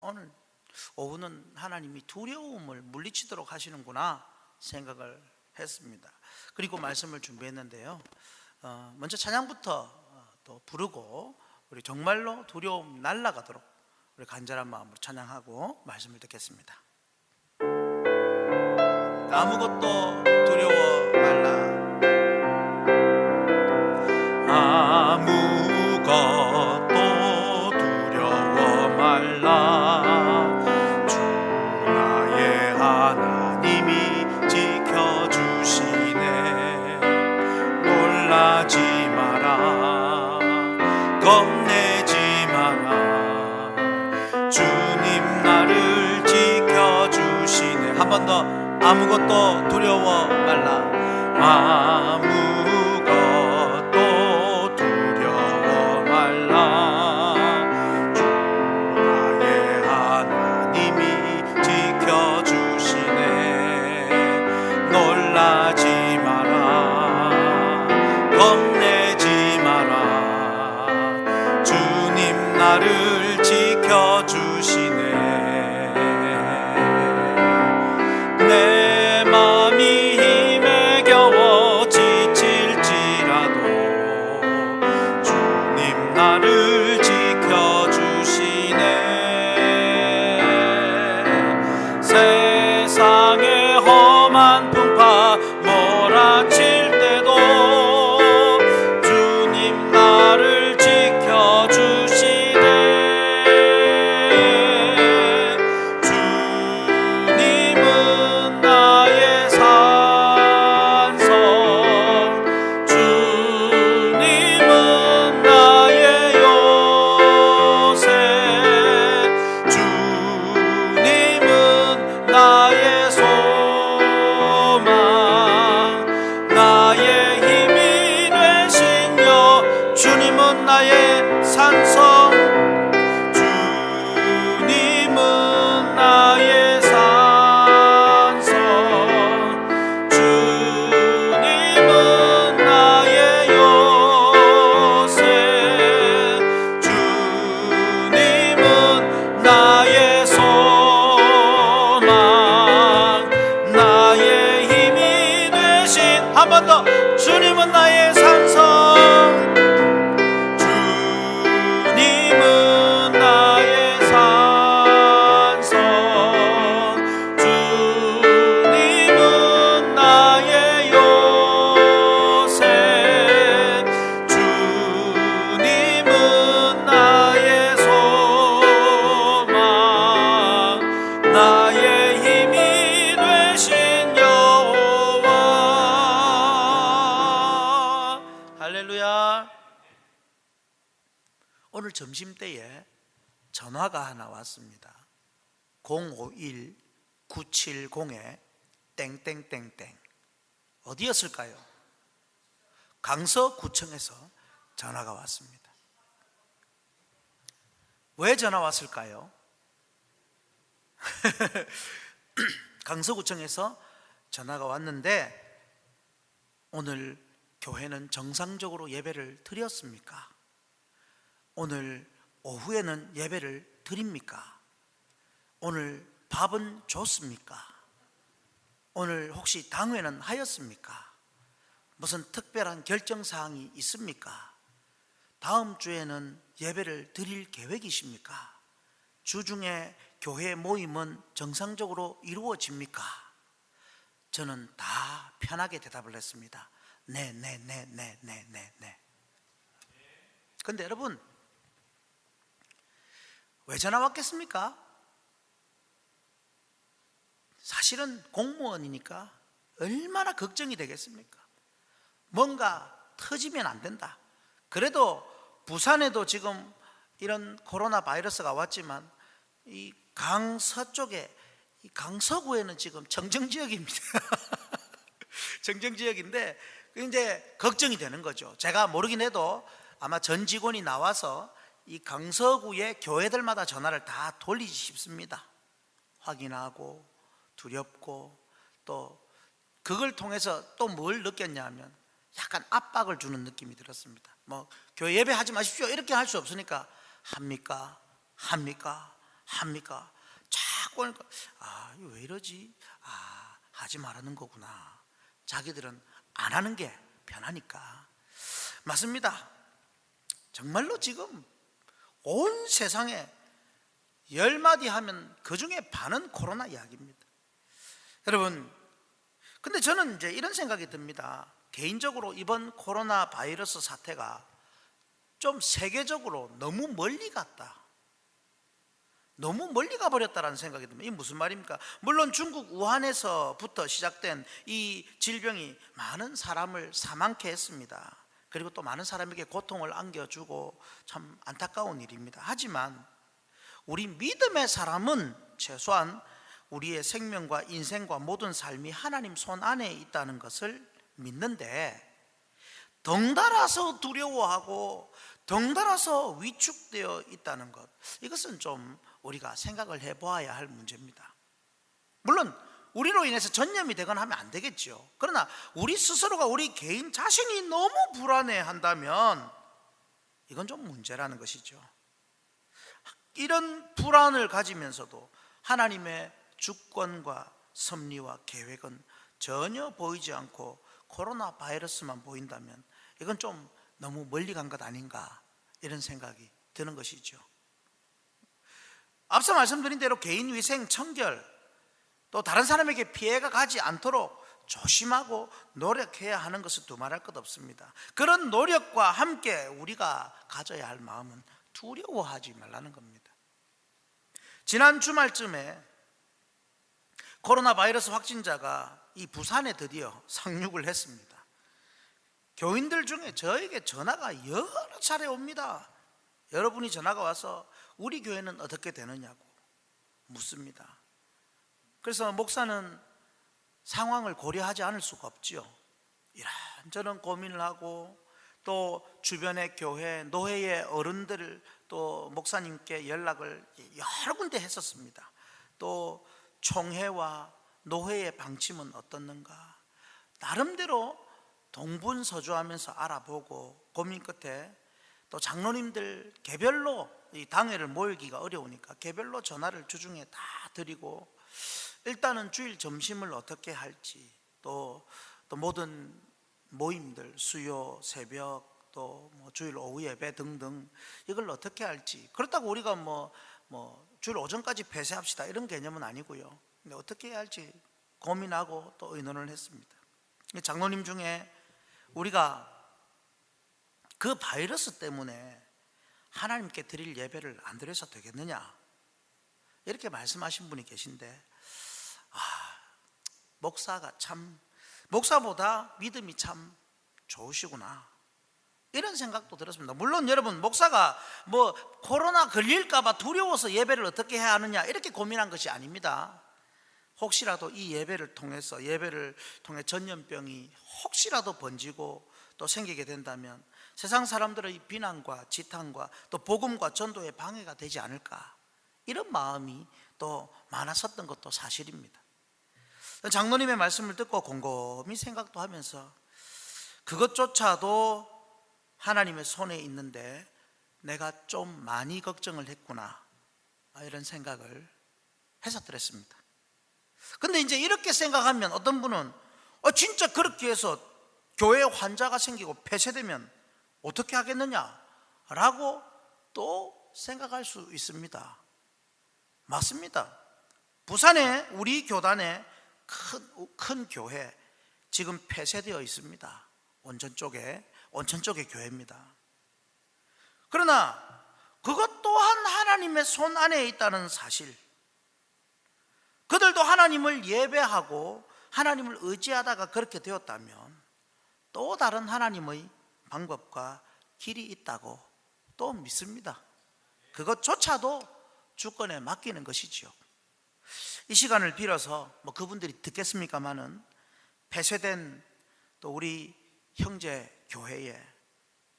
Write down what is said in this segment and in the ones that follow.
오늘 오후는 하나님이 두려움을 물리치도록 하시는구나 생각을 했습니다. 그리고 말씀을 준비했는데요, 먼저 찬양부터 또 부르고 우리 정말로 두려움 날아가도록 우리 간절한 마음으로 찬양하고 말씀을 듣겠습니다. 아무것도 두려워 말라. 아무것도 두려워 말라. 주 나의 하나님이 지켜주시네. 놀라지 마라, 겁내지 마라. 주님 나를 지켜주시네. 한 번 더. 아무것도 두려워 말라. 아무것도 두려워 말라. 주 나의 하나님이 지켜주시네. 놀라지 마라, 겁내지 마라. 주님 나를 지켜주시네. 내 맘이 힘에 겨워 지칠지라도 주님 나를 지켜주시네. 세상의 험한 풍파 몰아칠 때도 주님 나를 지켜주시네. 오늘 점심때에 전화가 하나 왔습니다. 051-970에 땡땡땡땡. 어디였을까요? 강서구청에서 전화가 왔습니다. 왜 전화 왔을까요? 강서구청에서 전화가 왔는데, 오늘 교회는 정상적으로 예배를 드렸습니까? 오늘 오후에는 예배를 드립니까? 오늘 밥은 줬습니까? 오늘 혹시 당회는 하였습니까? 무슨 특별한 결정사항이 있습니까? 다음 주에는 예배를 드릴 계획이십니까? 주중에 교회 모임은 정상적으로 이루어집니까? 저는 다 편하게 대답을 했습니다. 네. 근데 여러분, 왜 전화 왔겠습니까? 사실은 공무원이니까 얼마나 걱정이 되겠습니까? 뭔가 터지면 안 된다. 그래도 부산에도 지금 이런 코로나 바이러스가 왔지만 이 강서쪽에, 이 강서구에는 지금 정정지역입니다. 정정지역인데 이제 걱정이 되는 거죠. 제가 모르긴 해도 아마 전 직원이 나와서 이 강서구의 교회들마다 전화를 다 돌리지 싶습니다. 확인하고 두렵고, 또 그걸 통해서 또 뭘 느꼈냐면 약간 압박을 주는 느낌이 들었습니다. 뭐 교회 예배하지 마십시오 이렇게 할 수 없으니까 합니까? 합니까? 자꾸 하니까 이거 왜 이러지? 하지 말라는 거구나. 자기들은 안 하는 게 편하니까. 맞습니다. 정말로 지금 온 세상에 10마디 하면 그중에 반은 코로나 이야기입니다. 여러분, 근데 저는 이제 이런 생각이 듭니다. 개인적으로 이번 코로나 바이러스 사태가 좀 세계적으로 너무 멀리 갔다, 너무 멀리 가버렸다는 생각이 듭니다. 이게 무슨 말입니까? 물론 중국 우한에서부터 시작된 이 질병이 많은 사람을 사망케 했습니다. 그리고 또 많은 사람에게 고통을 안겨주고 참 안타까운 일입니다. 하지만 우리 믿음의 사람은 최소한 우리의 생명과 인생과 모든 삶이 하나님 손 안에 있다는 것을 믿는데, 덩달아서 두려워하고 덩달아서 위축되어 있다는 것, 이것은 좀 우리가 생각을 해보아야 할 문제입니다. 물론 우리로 인해서 전염이 되거나 하면 안 되겠죠. 그러나 우리 스스로가, 우리 개인 자신이 너무 불안해한다면 이건 좀 문제라는 것이죠. 이런 불안을 가지면서도 하나님의 주권과 섭리와 계획은 전혀 보이지 않고 코로나 바이러스만 보인다면 이건 좀 너무 멀리 간 것 아닌가, 이런 생각이 드는 것이죠. 앞서 말씀드린 대로 개인위생, 청결, 또 다른 사람에게 피해가 가지 않도록 조심하고 노력해야 하는 것은 두말할 것 없습니다. 그런 노력과 함께 우리가 가져야 할 마음은 두려워하지 말라는 겁니다. 지난 주말쯤에 코로나 바이러스 확진자가 이 부산에 드디어 상륙을 했습니다. 교인들 중에 저에게 전화가 여러 차례 옵니다. 여러분이 전화가 와서 우리 교회는 어떻게 되느냐고 묻습니다. 그래서 목사는 상황을 고려하지 않을 수가 없지요. 이런저런 고민을 하고, 또 주변의 교회, 노회의 어른들을 또 목사님께 연락을 여러 군데 했었습니다. 또 총회와 노회의 방침은 어떻는가, 나름대로 동분서주하면서 알아보고 고민 끝에 또 장로님들 개별로 이 당회를 모이기가 어려우니까 개별로 전화를 주중에 다 드리고, 일단은 주일 점심을 어떻게 할지, 또 모든 모임들, 수요, 새벽, 또 뭐 주일 오후 예배 등등 이걸 어떻게 할지, 그렇다고 우리가 뭐 주일 오전까지 폐쇄합시다 이런 개념은 아니고요. 근데 어떻게 해야 할지 고민하고 또 의논을 했습니다. 장로님 중에 우리가 그 바이러스 때문에 하나님께 드릴 예배를 안 드려서 되겠느냐, 이렇게 말씀하신 분이 계신데, 목사보다 믿음이 참 좋으시구나, 이런 생각도 들었습니다. 물론 여러분, 목사가 뭐 코로나 걸릴까봐 두려워서 예배를 어떻게 해야 하느냐 이렇게 고민한 것이 아닙니다. 혹시라도 이 예배를 통해 전염병이 혹시라도 번지고 또 생기게 된다면 세상 사람들의 비난과 지탄과 또 복음과 전도에 방해가 되지 않을까, 이런 마음이 또 많았었던 것도 사실입니다. 장로님의 말씀을 듣고 곰곰이 생각도 하면서 그것조차도 하나님의 손에 있는데 내가 좀 많이 걱정을 했구나, 이런 생각을 했었더랬습니다. 근데 이제 이렇게 생각하면 어떤 분은 진짜 그렇게 해서 교회에 환자가 생기고 폐쇄되면 어떻게 하겠느냐라고 또 생각할 수 있습니다. 맞습니다. 부산에 우리 교단에 큰 교회 지금 폐쇄되어 있습니다. 온천 쪽의 교회입니다. 그러나 그것 또한 하나님의 손 안에 있다는 사실, 그들도 하나님을 예배하고 하나님을 의지하다가 그렇게 되었다면 또 다른 하나님의 방법과 길이 있다고 또 믿습니다. 그것조차도 주권에 맡기는 것이지요. 이 시간을 빌어서 그분들이 듣겠습니까마는 폐쇄된 또 우리 형제 교회에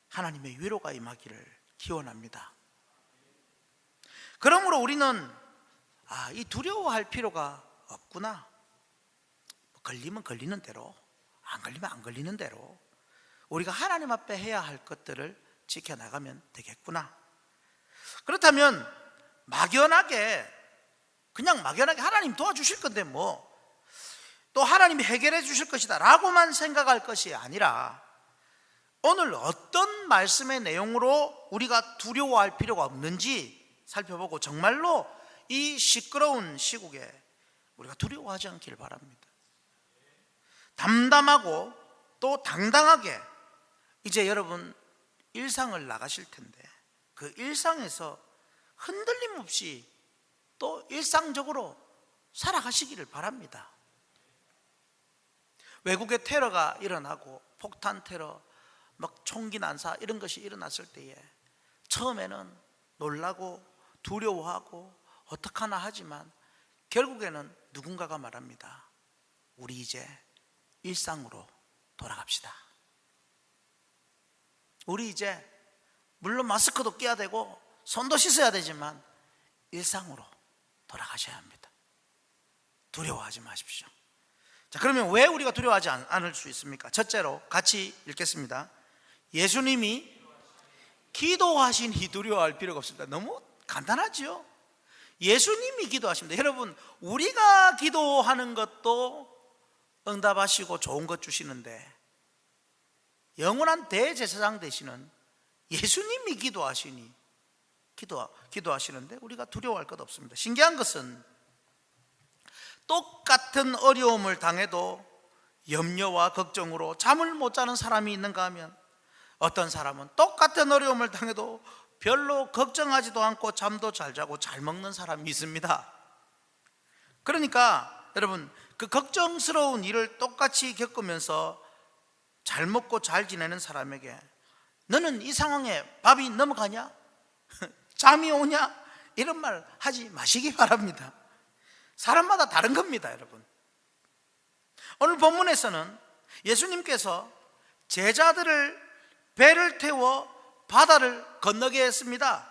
하나님의 위로가 임하기를 기원합니다. 그러므로 우리는 이 두려워할 필요가 없구나, 걸리면 걸리는 대로, 안 걸리면 안 걸리는 대로 우리가 하나님 앞에 해야 할 것들을 지켜나가면 되겠구나. 그렇다면 막연하게 그냥 막연하게 하나님 도와주실 건데 뭐 또 하나님이 해결해 주실 것이다 라고만 생각할 것이 아니라 오늘 어떤 말씀의 내용으로 우리가 두려워할 필요가 없는지 살펴보고 정말로 이 시끄러운 시국에 우리가 두려워하지 않기를 바랍니다. 담담하고 또 당당하게 이제 여러분 일상을 나가실 텐데 그 일상에서 흔들림 없이 또 일상적으로 살아가시기를 바랍니다. 외국에 테러가 일어나고 폭탄 테러, 막 총기 난사 이런 것이 일어났을 때에 처음에는 놀라고 두려워하고 어떡하나 하지만 결국에는 누군가가 말합니다. 우리 이제 일상으로 돌아갑시다. 우리 이제 물론 마스크도 껴야 되고 손도 씻어야 되지만 일상으로 돌아가셔야 합니다. 두려워하지 마십시오. 자, 그러면 왜 우리가 두려워하지 않을 수 있습니까? 첫째로 같이 읽겠습니다. 예수님이 기도하시니 두려워할 필요가 없습니다. 너무 간단하죠? 예수님이 기도하십니다. 여러분, 우리가 기도하는 것도 응답하시고 좋은 것 주시는데 영원한 대제사장 되시는 예수님이 기도하시는데 우리가 두려워할 것 없습니다. 신기한 것은 똑같은 어려움을 당해도 염려와 걱정으로 잠을 못 자는 사람이 있는가 하면 어떤 사람은 똑같은 어려움을 당해도 별로 걱정하지도 않고 잠도 잘 자고 잘 먹는 사람이 있습니다. 그러니까 여러분, 그 걱정스러운 일을 똑같이 겪으면서 잘 먹고 잘 지내는 사람에게 너는 이 상황에 밥이 넘어가냐? 잠이 오냐? 이런 말 하지 마시기 바랍니다. 사람마다 다른 겁니다, 여러분. 오늘 본문에서는 예수님께서 제자들을 배를 태워 바다를 건너게 했습니다.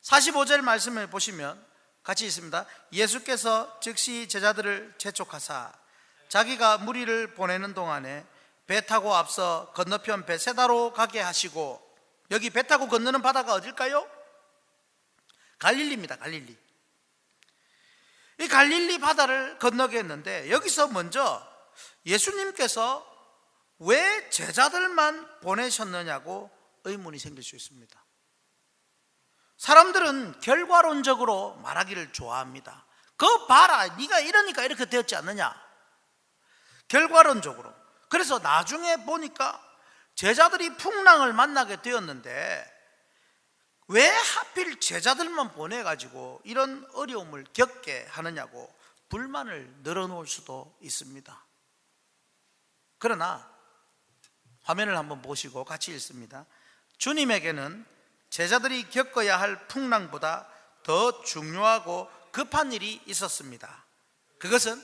45절 말씀을 보시면 같이 있습니다. 예수께서 즉시 제자들을 재촉하사 자기가 무리를 보내는 동안에 배 타고 앞서 건너편 베세다로 가게 하시고, 여기 배 타고 건너는 바다가 어딜까요? 갈릴리입니다. 갈릴리. 이 갈릴리 바다를 건너게 했는데 여기서 먼저 예수님께서 왜 제자들만 보내셨느냐고 의문이 생길 수 있습니다. 사람들은 결과론적으로 말하기를 좋아합니다. 그거 봐라, 네가 이러니까 이렇게 되었지 않느냐, 결과론적으로. 그래서 나중에 보니까 제자들이 풍랑을 만나게 되었는데 왜 하필 제자들만 보내가지고 이런 어려움을 겪게 하느냐고 불만을 늘어놓을 수도 있습니다. 그러나 화면을 한번 보시고 같이 읽습니다. 주님에게는 제자들이 겪어야 할 풍랑보다 더 중요하고 급한 일이 있었습니다. 그것은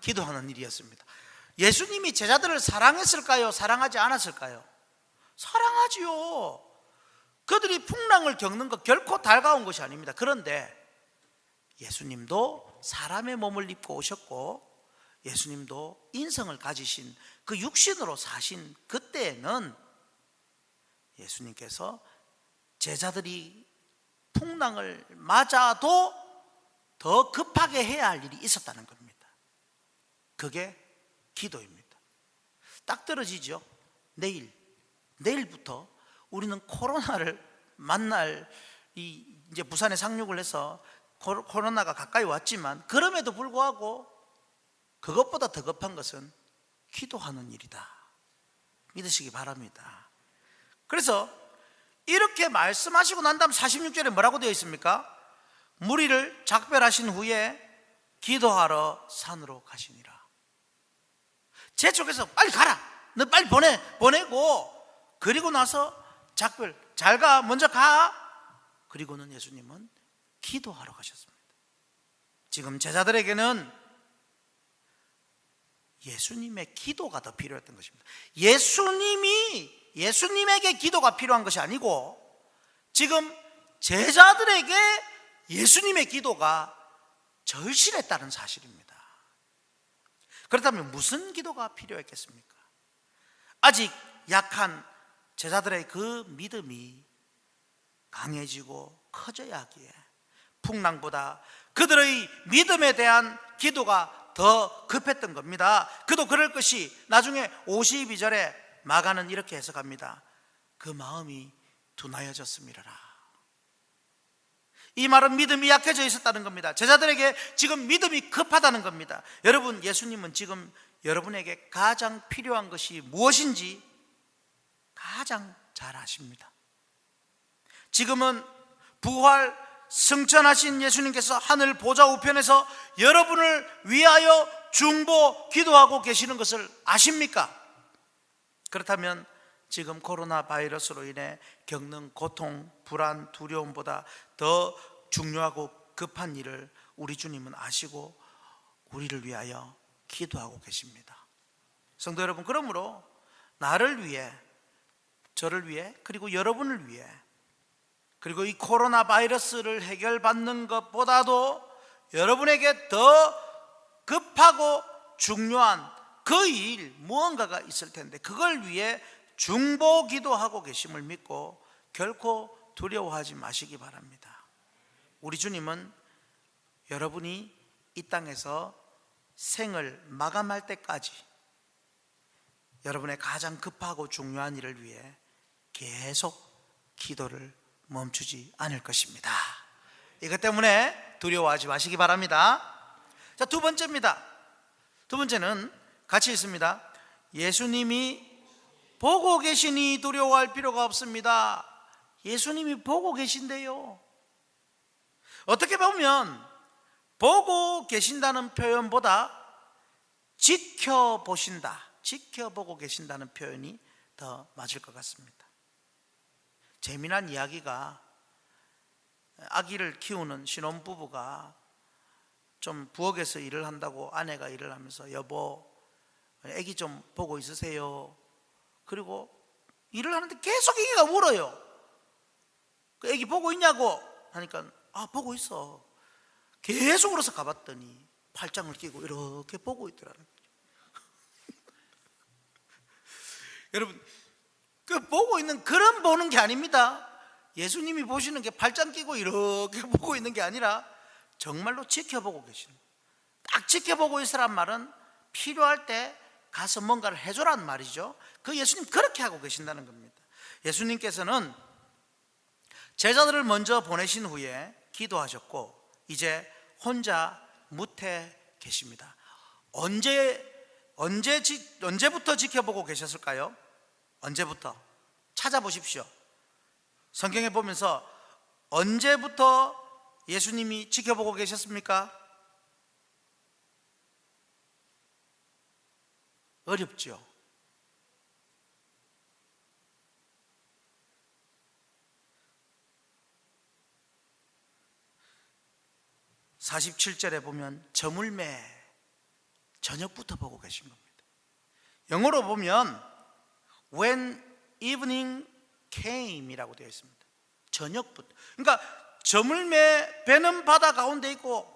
기도하는 일이었습니다. 예수님이 제자들을 사랑했을까요? 사랑하지 않았을까요? 사랑하지요. 그들이 풍랑을 겪는 것 결코 달가운 것이 아닙니다. 그런데 예수님도 사람의 몸을 입고 오셨고 예수님도 인성을 가지신 그 육신으로 사신 그때에는 예수님께서 제자들이 풍랑을 맞아도 더 급하게 해야 할 일이 있었다는 겁니다. 그게 기도입니다. 딱 떨어지죠. 내일부터 우리는 코로나를 만날, 이제 부산에 상륙을 해서 코로나가 가까이 왔지만 그럼에도 불구하고 그것보다 더 급한 것은 기도하는 일이다. 믿으시기 바랍니다. 그래서 이렇게 말씀하시고 난 다음 46절에 뭐라고 되어 있습니까? 무리를 작별하신 후에 기도하러 산으로 가시니라. 재촉해서 빨리 가라, 너 빨리 보내고 그리고 나서 작별, 잘 가, 먼저 가. 그리고는 예수님은 기도하러 가셨습니다. 지금 제자들에게는 예수님의 기도가 더 필요했던 것입니다. 예수님에게 기도가 필요한 것이 아니고 지금 제자들에게 예수님의 기도가 절실했다는 사실입니다. 그렇다면 무슨 기도가 필요했겠습니까? 아직 약한 제자들의 그 믿음이 강해지고 커져야 하기에 풍랑보다 그들의 믿음에 대한 기도가 더 급했던 겁니다. 그도 그럴 것이 나중에 52절에 마가는 이렇게 해석합니다. 그 마음이 둔하여졌음이라. 이 말은 믿음이 약해져 있었다는 겁니다. 제자들에게 지금 믿음이 급하다는 겁니다. 여러분, 예수님은 지금 여러분에게 가장 필요한 것이 무엇인지 가장 잘 아십니다. 지금은 부활 승천하신 예수님께서 하늘 보좌 우편에서 여러분을 위하여 중보 기도하고 계시는 것을 아십니까? 그렇다면 지금 코로나 바이러스로 인해 겪는 고통, 불안, 두려움보다 더 중요하고 급한 일을 우리 주님은 아시고 우리를 위하여 기도하고 계십니다. 성도 여러분, 그러므로 나를 위해, 저를 위해, 그리고 여러분을 위해, 그리고 이 코로나 바이러스를 해결받는 것보다도 여러분에게 더 급하고 중요한 그 일 무언가가 있을 텐데 그걸 위해 중보 기도하고 계심을 믿고 결코 두려워하지 마시기 바랍니다. 우리 주님은 여러분이 이 땅에서 생을 마감할 때까지 여러분의 가장 급하고 중요한 일을 위해 계속 기도를 멈추지 않을 것입니다. 이것 때문에 두려워하지 마시기 바랍니다. 자, 두 번째입니다. 두 번째는 같이 있습니다. 예수님이 보고 계시니 두려워할 필요가 없습니다. 예수님이 보고 계신데요. 어떻게 보면 보고 계신다는 표현보다 지켜보신다, 지켜보고 계신다는 표현이 더 맞을 것 같습니다. 재미난 이야기가, 아기를 키우는 신혼부부가 좀 부엌에서 일을 한다고 아내가 일을 하면서 여보, 아기 좀 보고 있으세요. 그리고 일을 하는데 계속 아기가 울어요. 그 아기 보고 있냐고 하니까 보고 있어. 계속 울어서 가봤더니 팔짱을 끼고 이렇게 보고 있더라는 거죠. 여러분, 그 보고 있는 그런 보는 게 아닙니다. 예수님이 보시는 게 팔짱 끼고 이렇게 보고 있는 게 아니라 정말로 지켜보고 계시는, 딱 지켜보고 있으란 말은 필요할 때 가서 뭔가를 해줘란 말이죠. 그 예수님 그렇게 하고 계신다는 겁니다. 예수님께서는 제자들을 먼저 보내신 후에 기도하셨고 이제 혼자 무태 계십니다. 언제부터 지켜보고 계셨을까요? 언제부터? 찾아보십시오. 성경에 보면서 언제부터 예수님이 지켜보고 계셨습니까? 어렵죠. (47절에) 보면 저물매 저녁부터 보고 계신 겁니다. 영어로 보면 when evening came 이라고 되어 있습니다. 저녁부터. 그러니까 저물매 배는 바다 가운데 있고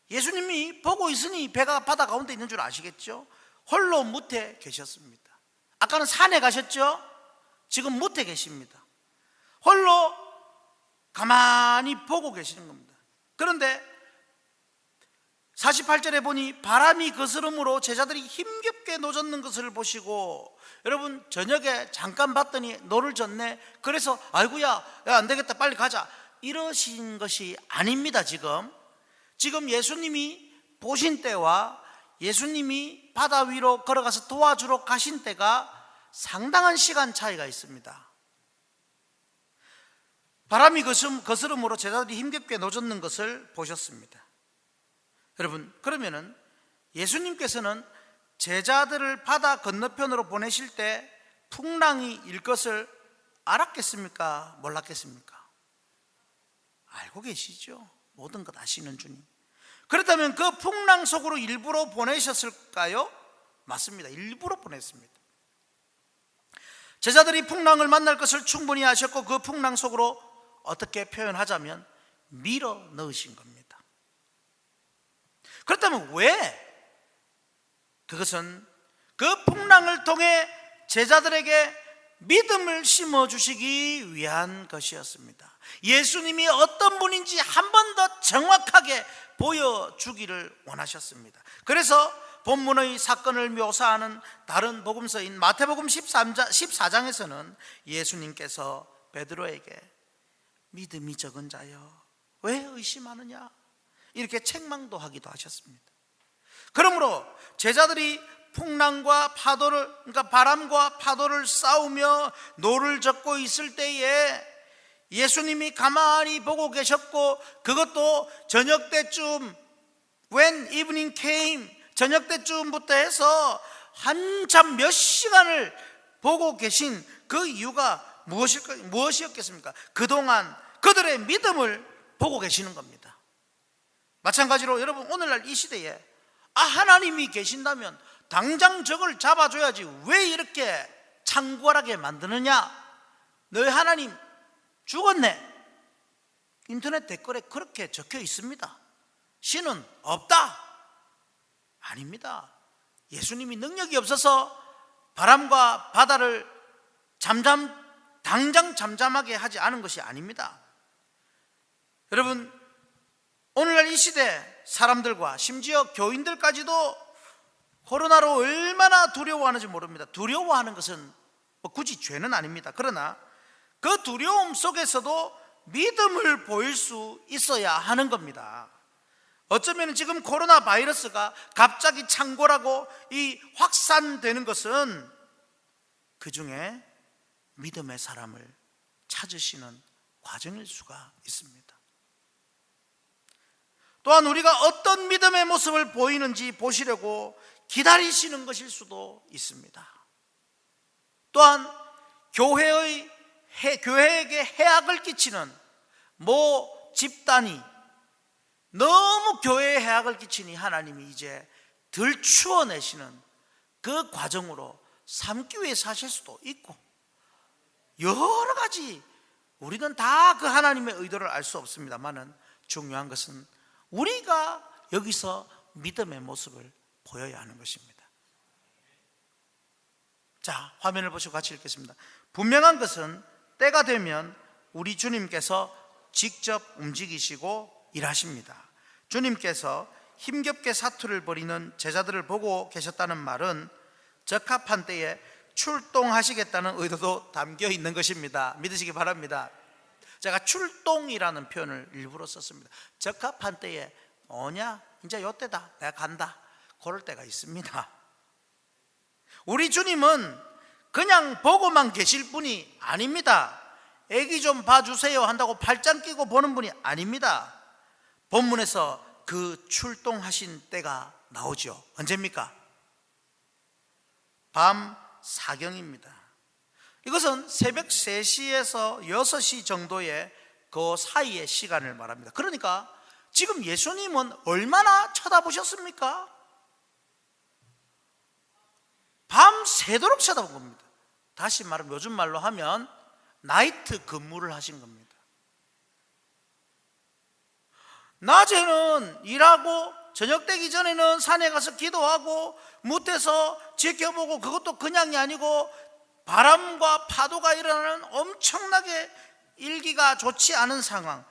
예수님이 보고 있으니 배가 바다 가운데 있는 줄 아시겠죠? 홀로 무태 계셨습니다. 아까는 산에 가셨죠? 지금 무태 계십니다. 홀로 가만히 보고 계시는 겁니다. 그런데 48절에 보니 바람이 거스름으로 제자들이 힘겹게 노젓는 것을 보시고, 여러분 저녁에 잠깐 봤더니 노를 젓네. 그래서 아이고야, 야, 안 되겠다, 빨리 가자, 이러신 것이 아닙니다. 지금 예수님이 보신 때와 예수님이 바다 위로 걸어가서 도와주러 가신 때가 상당한 시간 차이가 있습니다. 바람이 거스름으로 제자들이 힘겹게 노젓는 것을 보셨습니다. 여러분, 그러면은 예수님께서는 제자들을 바다 건너편으로 보내실 때 풍랑이 일 것을 알았겠습니까? 몰랐겠습니까? 알고 계시죠. 모든 것 아시는 주님. 그렇다면 그 풍랑 속으로 일부러 보내셨을까요? 맞습니다. 일부러 보냈습니다. 제자들이 풍랑을 만날 것을 충분히 아셨고 그 풍랑 속으로 어떻게 표현하자면 밀어 넣으신 겁니다. 그렇다면 왜? 그것은 그 풍랑을 통해 제자들에게 믿음을 심어주시기 위한 것이었습니다. 예수님이 어떤 분인지 한 번 더 정확하게 보여주기를 원하셨습니다. 그래서 본문의 사건을 묘사하는 다른 복음서인 마태복음 14장에서는 예수님께서 베드로에게 믿음이 적은 자여 왜 의심하느냐 이렇게 책망도 하기도 하셨습니다. 그러므로 제자들이 풍랑과 파도를, 그러니까 바람과 파도를 싸우며 노를 젓고 있을 때에 예수님이 가만히 보고 계셨고, 그것도 저녁 때쯤, when evening came, 저녁 때쯤부터 해서 한참 몇 시간을 보고 계신 그 이유가 무엇이었겠습니까? 그동안 그들의 믿음을 보고 계시는 겁니다. 마찬가지로 여러분, 오늘날 이 시대에 하나님이 계신다면 당장 저걸 잡아줘야지 왜 이렇게 창궐하게 만드느냐? 너희 하나님 죽었네. 인터넷 댓글에 그렇게 적혀 있습니다. 신은 없다. 아닙니다. 예수님이 능력이 없어서 바람과 바다를 당장 잠잠하게 하지 않은 것이 아닙니다. 여러분, 오늘날 이 시대 사람들과 심지어 교인들까지도 코로나로 얼마나 두려워하는지 모릅니다. 두려워하는 것은 굳이 죄는 아닙니다. 그러나 그 두려움 속에서도 믿음을 보일 수 있어야 하는 겁니다. 어쩌면 지금 코로나 바이러스가 갑자기 창궐하고 이 확산되는 것은 그 중에 믿음의 사람을 찾으시는 과정일 수가 있습니다. 또한 우리가 어떤 믿음의 모습을 보이는지 보시려고 기다리시는 것일 수도 있습니다. 또한 교회에게 해악을 끼치는 모 집단이 너무 교회에 해악을 끼치니 하나님이 이제 들추어내시는 그 과정으로 삼기 위해 사실 수도 있고, 여러 가지 우리는 다 그 하나님의 의도를 알 수 없습니다만은 중요한 것은 우리가 여기서 믿음의 모습을 보여야 하는 것입니다. 자, 화면을 보시고 같이 읽겠습니다. 분명한 것은 때가 되면 우리 주님께서 직접 움직이시고 일하십니다. 주님께서 힘겹게 사투를 벌이는 제자들을 보고 계셨다는 말은 적합한 때에 출동하시겠다는 의도도 담겨 있는 것입니다. 믿으시기 바랍니다. 제가 출동이라는 표현을 일부러 썼습니다. 적합한 때에 뭐냐? 이제 요때다. 내가 간다. 그럴 때가 있습니다. 우리 주님은 그냥 보고만 계실 분이 아닙니다. 애기 좀 봐주세요 한다고 팔짱 끼고 보는 분이 아닙니다. 본문에서 그 출동하신 때가 나오죠. 언제입니까? 밤 사경입니다. 이것은 새벽 3시에서 6시 정도의 그 사이의 시간을 말합니다. 그러니까 지금 예수님은 얼마나 쳐다보셨습니까? 밤새도록 쳐다본 겁니다. 다시 말하면 요즘 말로 하면 나이트 근무를 하신 겁니다. 낮에는 일하고 저녁 되기 전에는 산에 가서 기도하고 무태서 지켜보고, 그것도 그냥이 아니고 바람과 파도가 일어나는 엄청나게 일기가 좋지 않은 상황,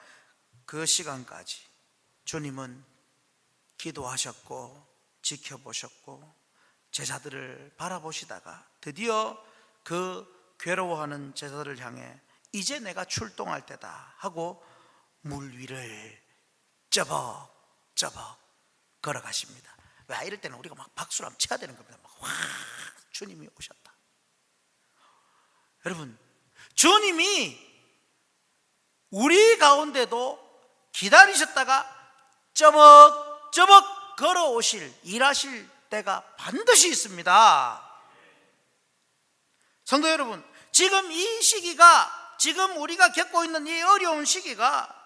그 시간까지 주님은 기도하셨고 지켜보셨고 제자들을 바라보시다가 드디어 그 괴로워하는 제자들을 향해 이제 내가 출동할 때다 하고 물 위를 쩌벅쩌벅 걸어가십니다. 왜 이럴 때는 우리가 막 박수를 한번 쳐야 되는 겁니다. 막 주님이 오셨다. 여러분, 주님이 우리 가운데도 기다리셨다가 쩌벅쩌벅 걸어오실, 일하실 때가 반드시 있습니다. 성도 여러분, 지금 이 시기가, 지금 우리가 겪고 있는 이 어려운 시기가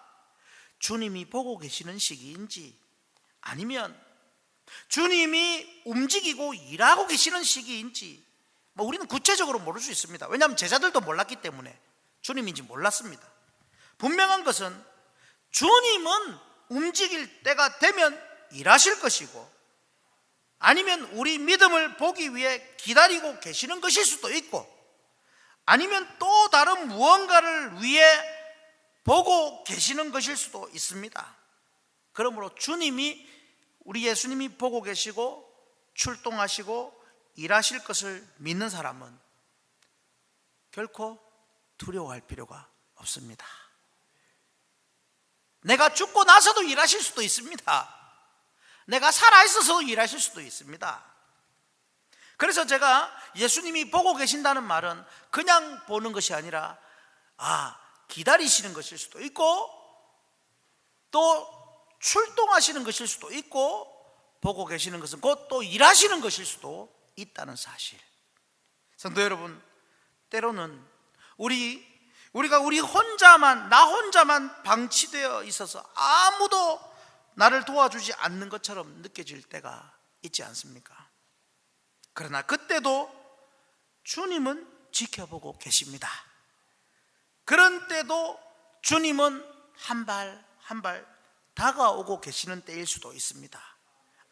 주님이 보고 계시는 시기인지 아니면 주님이 움직이고 일하고 계시는 시기인지 우리는 구체적으로 모를 수 있습니다. 왜냐하면 제자들도 몰랐기 때문에 주님인지 몰랐습니다. 분명한 것은 주님은 움직일 때가 되면 일하실 것이고, 아니면 우리 믿음을 보기 위해 기다리고 계시는 것일 수도 있고, 아니면 또 다른 무언가를 위해 보고 계시는 것일 수도 있습니다. 그러므로 우리 예수님이 보고 계시고 출동하시고 일하실 것을 믿는 사람은 결코 두려워할 필요가 없습니다. 내가 죽고 나서도 일하실 수도 있습니다. 내가 살아있어서도 일하실 수도 있습니다. 그래서 제가 예수님이 보고 계신다는 말은 그냥 보는 것이 아니라 기다리시는 것일 수도 있고 또 출동하시는 것일 수도 있고 보고 계시는 것은 곧 또 일하시는 것일 수도 있다는 사실. 성도 여러분, 때로는 우리가 나 혼자만 방치되어 있어서 아무도 나를 도와주지 않는 것처럼 느껴질 때가 있지 않습니까? 그러나 그때도 주님은 지켜보고 계십니다. 그런 때도 주님은 한 발 한 발 다가오고 계시는 때일 수도 있습니다.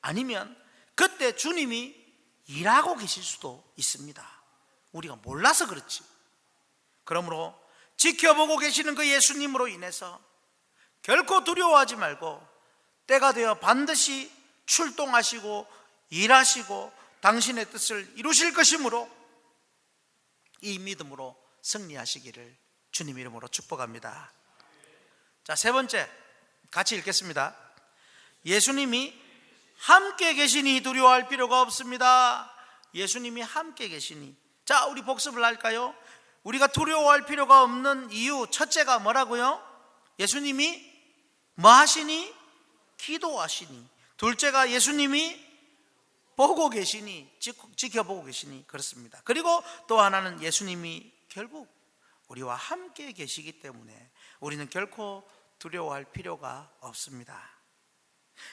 아니면 그때 주님이 일하고 계실 수도 있습니다. 우리가 몰라서 그렇지. 그러므로 지켜보고 계시는 그 예수님으로 인해서 결코 두려워하지 말고 때가 되어 반드시 출동하시고 일하시고 당신의 뜻을 이루실 것이므로 이 믿음으로 승리하시기를 주님 이름으로 축복합니다. 자, 세 번째 같이 읽겠습니다. 예수님이 함께 계시니 두려워할 필요가 없습니다. 예수님이 함께 계시니. 자, 우리 복습을 할까요? 우리가 두려워할 필요가 없는 이유 첫째가 뭐라고요? 예수님이 뭐 하시니? 기도하시니. 둘째가 예수님이 보고 계시니, 지켜보고 계시니. 그렇습니다. 그리고 또 하나는 예수님이 결국 우리와 함께 계시기 때문에 우리는 결코 두려워할 필요가 없습니다.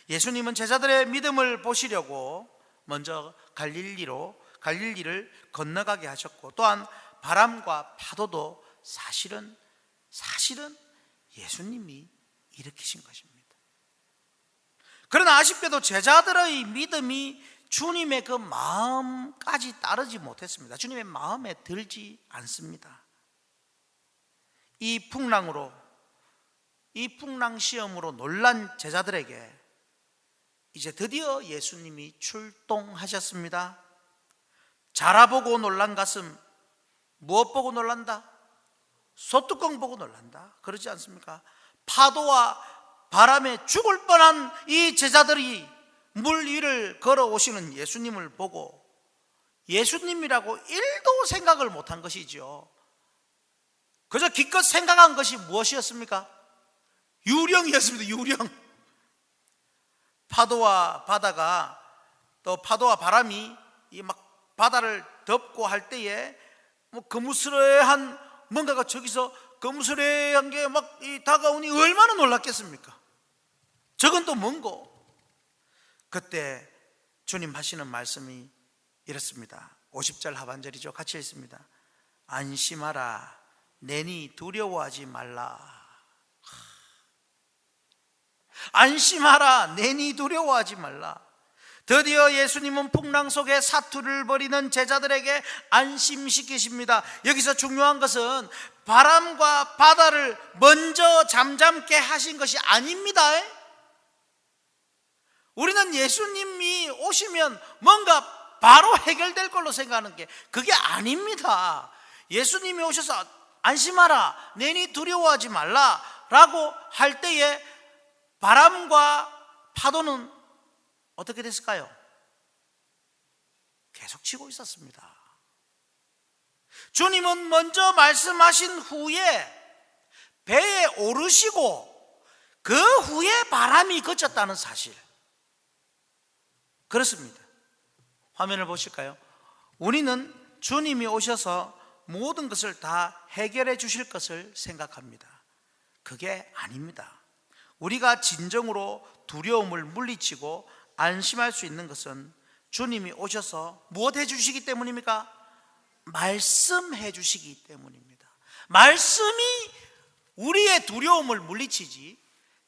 예수님은 제자들의 믿음을 보시려고 먼저 갈릴리를 건너가게 하셨고, 또한 바람과 파도도 사실은 예수님이 일으키신 것입니다. 그러나 아쉽게도 제자들의 믿음이 주님의 그 마음까지 따르지 못했습니다. 주님의 마음에 들지 않습니다. 이 풍랑 시험으로 놀란 제자들에게 이제 드디어 예수님이 출동하셨습니다. 자라보고 놀란 가슴, 무엇 보고 놀란다? 소뚜껑 보고 놀란다. 그러지 않습니까? 파도와 바람에 죽을 뻔한 이 제자들이 물 위를 걸어오시는 예수님을 보고 예수님이라고 1도 생각을 못한 것이죠. 그저 기껏 생각한 것이 무엇이었습니까? 유령이었습니다. 유령. 파도와 바다가, 또 파도와 바람이 막 바다를 덮고 할 때에 거무스레한 뭔가가 저기서 거무스레한 게 막 다가오니 얼마나 놀랐겠습니까? 저건 또 뭔고? 그때 주님 하시는 말씀이 이렇습니다. 50절 하반절이죠. 같이 읽습니다. 안심하라, 내니 두려워하지 말라. 안심하라, 내니 두려워하지 말라. 드디어 예수님은 풍랑 속에 사투를 벌이는 제자들에게 안심시키십니다. 여기서 중요한 것은 바람과 바다를 먼저 잠잠게 하신 것이 아닙니다. 우리는 예수님이 오시면 뭔가 바로 해결될 걸로 생각하는 게 그게 아닙니다. 예수님이 오셔서 안심하라, 내니 두려워하지 말라 라고 할 때에 바람과 파도는 어떻게 됐을까요? 계속 치고 있었습니다. 주님은 먼저 말씀하신 후에 배에 오르시고 그 후에 바람이 그쳤다는 사실. 그렇습니다. 화면을 보실까요? 우리는 주님이 오셔서 모든 것을 다 해결해 주실 것을 생각합니다. 그게 아닙니다. 우리가 진정으로 두려움을 물리치고 안심할 수 있는 것은 주님이 오셔서 무엇 해주시기 때문입니까? 말씀해 주시기 때문입니다. 말씀이 우리의 두려움을 물리치지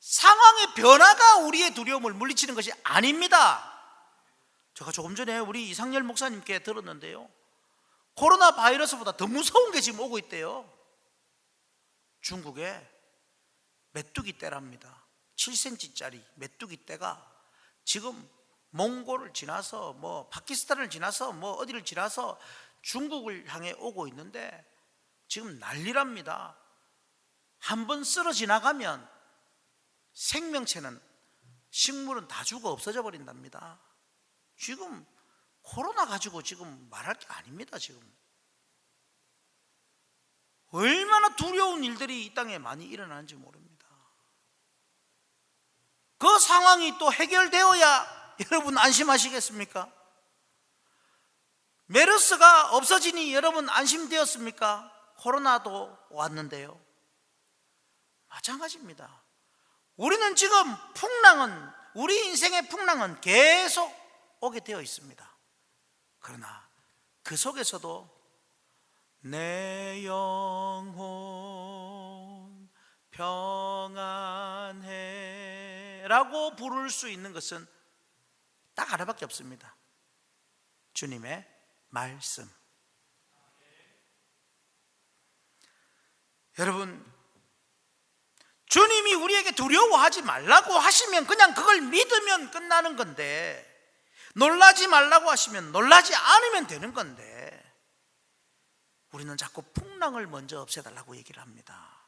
상황의 변화가 우리의 두려움을 물리치는 것이 아닙니다. 제가 조금 전에 우리 이상열 목사님께 들었는데요, 코로나 바이러스보다 더 무서운 게 지금 오고 있대요. 중국에 메뚜기 떼랍니다. 7cm짜리 메뚜기 떼가 지금 몽골을 지나서 파키스탄을 지나서 어디를 지나서 중국을 향해 오고 있는데 지금 난리랍니다. 한번 쓸어 지나가면 생명체는, 식물은 다 죽어 없어져 버린답니다. 지금 코로나 가지고 지금 말할 게 아닙니다. 지금 얼마나 두려운 일들이 이 땅에 많이 일어나는지 모릅니다. 그 상황이 또 해결되어야 여러분 안심하시겠습니까? 메르스가 없어지니 여러분 안심되었습니까? 코로나도 왔는데요. 마찬가지입니다. 우리는 지금 우리 인생의 풍랑은 계속 오게 되어 있습니다. 그러나 그 속에서도 내 영혼 평안해 라고 부를 수 있는 것은 딱 하나밖에 없습니다. 주님의 말씀. 여러분, 주님이 우리에게 두려워하지 말라고 하시면 그냥 그걸 믿으면 끝나는 건데, 놀라지 말라고 하시면 놀라지 않으면 되는 건데, 우리는 자꾸 풍랑을 먼저 없애달라고 얘기를 합니다.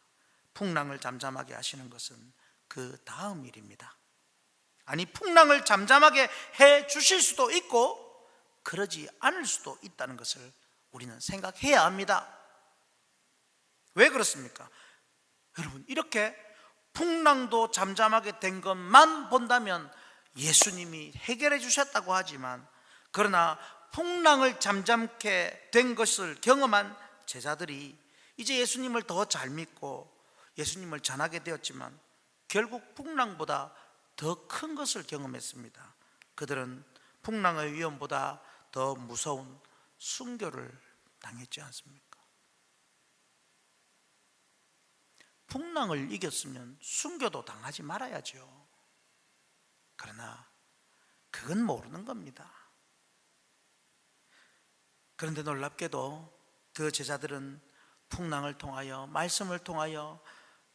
풍랑을 잠잠하게 하시는 것은 그 다음 일입니다. 아니, 풍랑을 잠잠하게 해 주실 수도 있고 그러지 않을 수도 있다는 것을 우리는 생각해야 합니다. 왜 그렇습니까? 여러분, 이렇게 풍랑도 잠잠하게 된 것만 본다면 예수님이 해결해 주셨다고 하지만, 그러나 풍랑을 잠잠케 된 것을 경험한 제자들이 이제 예수님을 더 잘 믿고 예수님을 전하게 되었지만 결국 풍랑보다 더 큰 것을 경험했습니다. 그들은 풍랑의 위험보다 더 무서운 순교를 당했지 않습니까? 풍랑을 이겼으면 순교도 당하지 말아야죠. 그러나 그건 모르는 겁니다. 그런데 놀랍게도 그 제자들은 풍랑을 통하여, 말씀을 통하여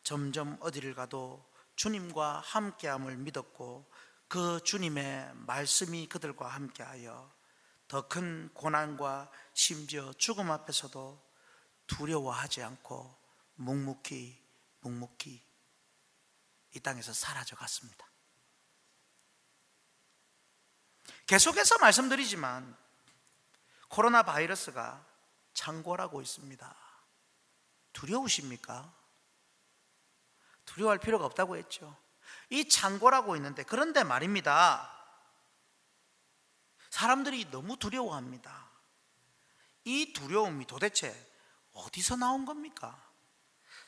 점점 어디를 가도 주님과 함께함을 믿었고, 그 주님의 말씀이 그들과 함께하여 더 큰 고난과 심지어 죽음 앞에서도 두려워하지 않고 묵묵히 이 땅에서 사라져 갔습니다. 계속해서 말씀드리지만 코로나 바이러스가 창궐하고 있습니다. 두려우십니까? 두려워할 필요가 없다고 했죠. 이 창궐하고 있는데, 그런데 말입니다, 사람들이 너무 두려워합니다. 이 두려움이 도대체 어디서 나온 겁니까?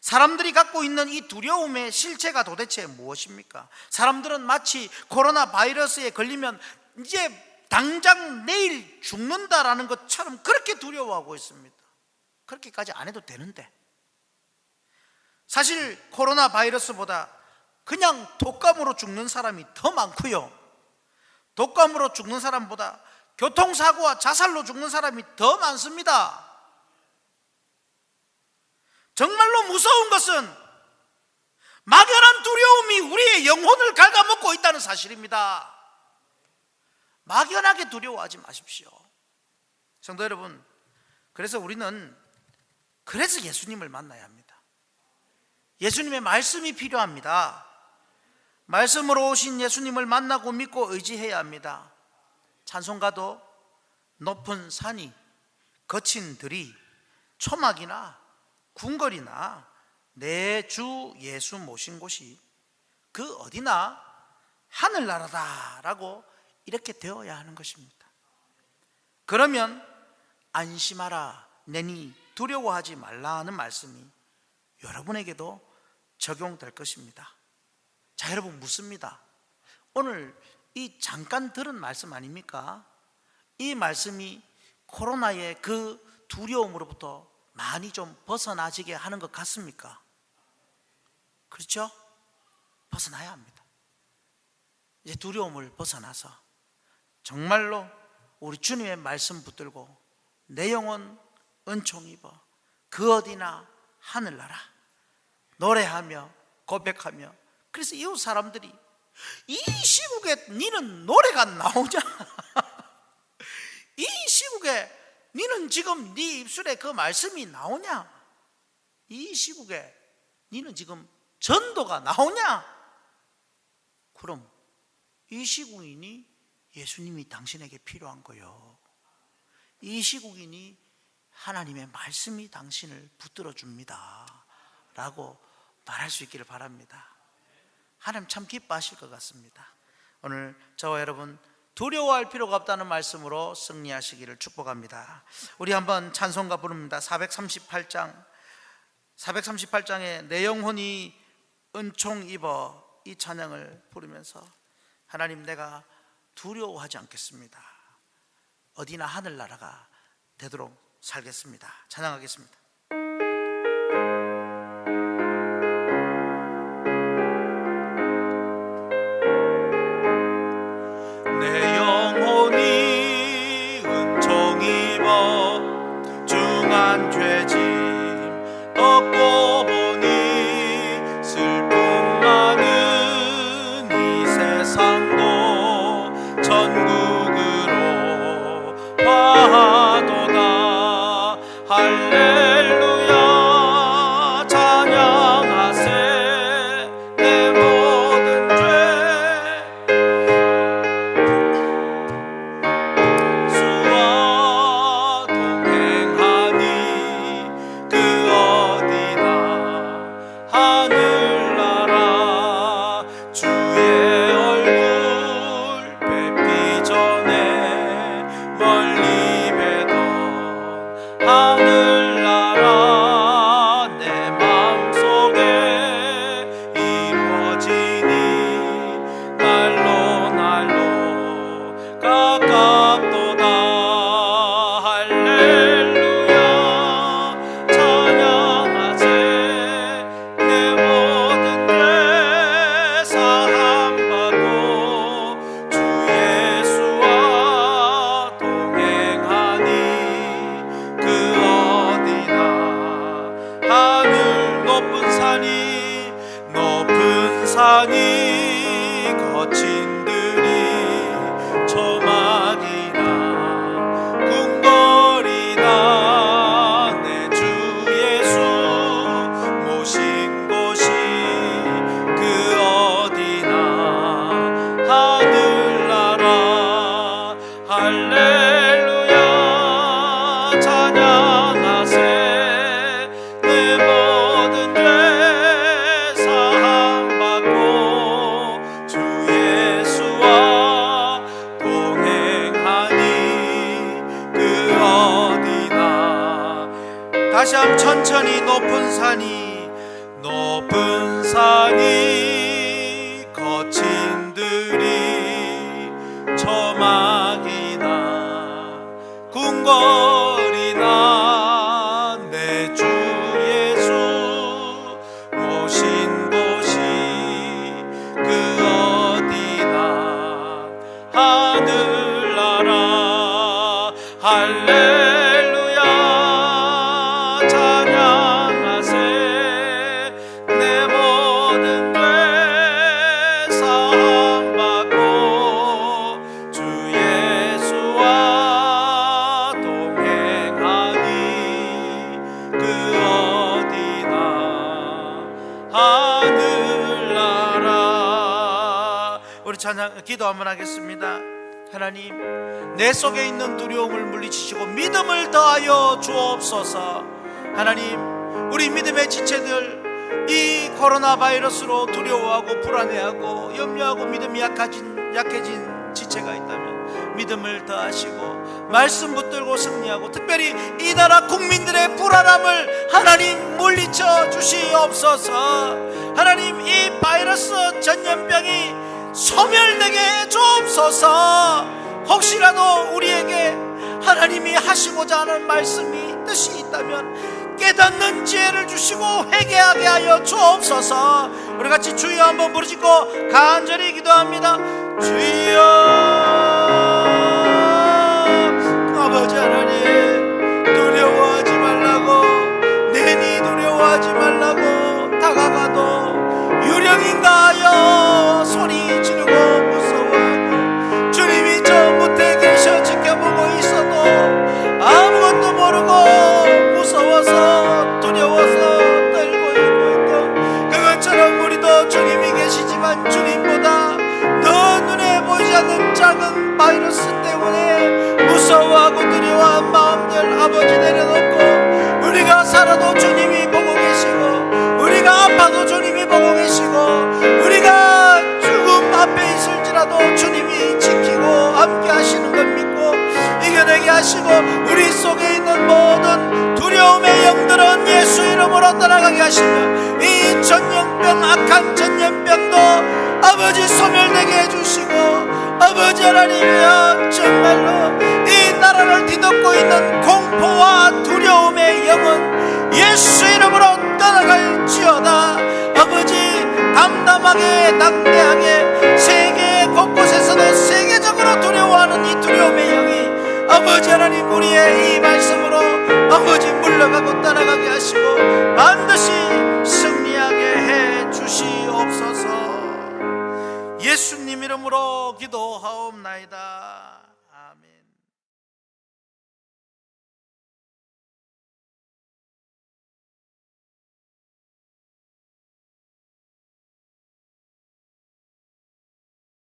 사람들이 갖고 있는 이 두려움의 실체가 도대체 무엇입니까? 사람들은 마치 코로나 바이러스에 걸리면 이제 당장 내일 죽는다라는 것처럼 그렇게 두려워하고 있습니다. 그렇게까지 안 해도 되는데, 사실 코로나 바이러스보다 그냥 독감으로 죽는 사람이 더 많고요, 독감으로 죽는 사람보다 교통사고와 자살로 죽는 사람이 더 많습니다. 정말로 무서운 것은 막연한 두려움이 우리의 영혼을 갉아먹고 있다는 사실입니다. 막연하게 두려워하지 마십시오. 성도 여러분, 그래서 우리는 예수님을 만나야 합니다. 예수님의 말씀이 필요합니다. 말씀으로 오신 예수님을 만나고 믿고 의지해야 합니다. 찬송가도 높은 산이, 거친 들이, 초막이나 궁궐이나 내 주 예수 모신 곳이 그 어디나 하늘나라다라고 이렇게 되어야 하는 것입니다. 그러면 안심하라, 내니 두려워하지 말라는 말씀이 여러분에게도 적용될 것입니다. 자, 여러분 묻습니다. 오늘 이 잠깐 들은 말씀 아닙니까? 이 말씀이 코로나의 그 두려움으로부터 많이 좀 벗어나지게 하는 것 같습니까? 그렇죠? 벗어나야 합니다. 이제 두려움을 벗어나서 정말로 우리 주님의 말씀 붙들고 내 영혼 은총 입어 그 어디나 하늘나라 노래하며 고백하며. 그래서 이웃 사람들이 이 시국에 니는 노래가 나오냐? 이 시국에 니는 지금 네 입술에 그 말씀이 나오냐? 이 시국에 니는 지금 전도가 나오냐? 그럼 이 시국이니 예수님이 당신에게 필요한 거요. 이 시국이니 하나님의 말씀이 당신을 붙들어 줍니다 라고 말할 수 있기를 바랍니다. 하나님 참 기뻐하실 것 같습니다. 오늘 저와 여러분 두려워할 필요가 없다는 말씀으로 승리하시기를 축복합니다. 우리 한번 찬송가 부릅니다. 438장에 내 영혼이 은총 입어, 이 찬양을 부르면서 하나님, 내가 두려워하지 않겠습니다. 어디나 하늘나라가 되도록 살겠습니다. 찬양하겠습니다. 내 영혼이 은총 입어 중한 죄짐 얻고 보니 슬픔 많은 이 세상도 천국으로 화도다. 할렐루야 찬양하세. 내 모든 죄 주와 동행하니 그 어디나 하늘나라. 주의 얼굴 뵙기 전에 멀리 뵈던 하늘나라 내 맘속에 이루어지니 날로 날로 가깝도다. 할렐루야 찬양하세. 내 모든 죄 사함받고 주 예수와 동행하니 그 어디나 하늘 높은 산이 거친 들이 조막이나 궁궐이나 내 주 예수 모신 곳이 그 어디나 하늘나라. 할렐루야 찬양하세. 내 모든 죄 사함받고 주 예수와 동행하니 그 어디나. 다시 한번 천천히. 높은 산이 거친 들이 조막이나 궁궐이나 내 주 예수 모신 곳이 그 어디나 하늘나라. 할렐루야 찬양하세. 내 모든 죄 사함받고 주 예수와 동행하니 그 어디나 하늘나라. 우리 찬양 기도 한번 하겠습니다. 하나님, 내 속에 있는 두려움을 물리치시고 믿음을 더하여 주옵소서. 하나님, 우리 믿음의 지체들 이 코로나 바이러스로 두려워하고 불안해하고 염려하고 믿음이 약해진 지체가 있다면 믿음을 더하시고 말씀 붙들고 승리하고, 특별히 이 나라 국민들의 불안함을 하나님 물리쳐 주시옵소서. 하나님, 이 바이러스 전염병이 소멸되게 해 주옵소서. 혹시라도 우리에게 하나님이 하시고자 하는 말씀이 뜻이 있다면 깨닫는 지혜를 주시고 회개하게 하여 주옵소서. 우리 같이 주여 한번 부르짖고 간절히 기도합니다. 주여. 아버지 하나님, 두려워하지 아버지 내려놓고, 우리가 살아도 주님이 보고 계시고, 우리가 아파도 주님이 보고 계시고, 우리가 죽음 앞에 있을지라도 주님이 지키고 함께 하시는 것 믿고 이겨내게 하시고, 우리 속에 있는 모든 두려움의 영들은 예수 이름으로 떠나가게 하시며, 이 전염병, 악한 전염병도 아버지 소멸되게 해주시고, 아버지 하나님이여, 정말로 이 나라를 뒤덮고 있는 공포와 두려움의 영은 예수 이름으로 떠나갈지어다. 아버지, 담담하게 당대하게 세계 곳곳에서도 세계적으로 두려워하는 이 두려움의 영이 아버지 하나님 우리의 이 말씀으로 아버지 물러가고 따라가게 하시고 반드시 승리하게 해 주시옵소서. 예수님 이름으로 기도하옵나이다.